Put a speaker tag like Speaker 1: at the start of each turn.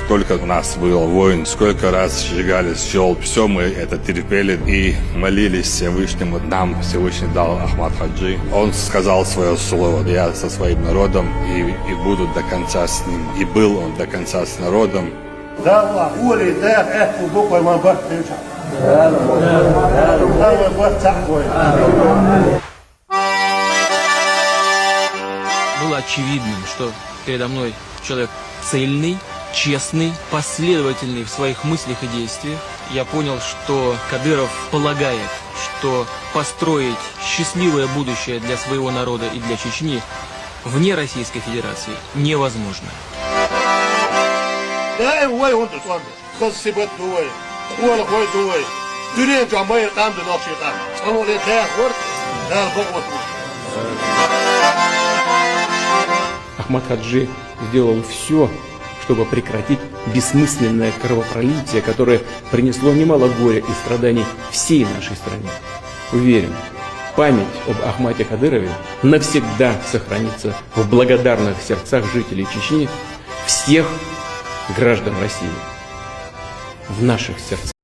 Speaker 1: Сколько у нас было войн, сколько раз сжигали сел, все мы это терпели и молились Всевышнему. Нам Всевышний дал Ахмад Хаджи. Он сказал свое слово: я со своим народом и буду до конца с ним. И был он до конца с народом.
Speaker 2: Было очевидным, что передо мной человек цельный, честный, последовательный в своих мыслях и действиях. Я понял, что Кадыров полагает, что построить счастливое будущее для своего народа и для Чечни вне Российской Федерации невозможно.
Speaker 3: Ахмад Хаджи сделал все, чтобы прекратить бессмысленное кровопролитие, которое принесло немало горя и страданий всей нашей стране. Уверен, память об Ахмаде Кадырове навсегда сохранится в благодарных сердцах жителей Чечни, всех граждан России, в наших сердцах.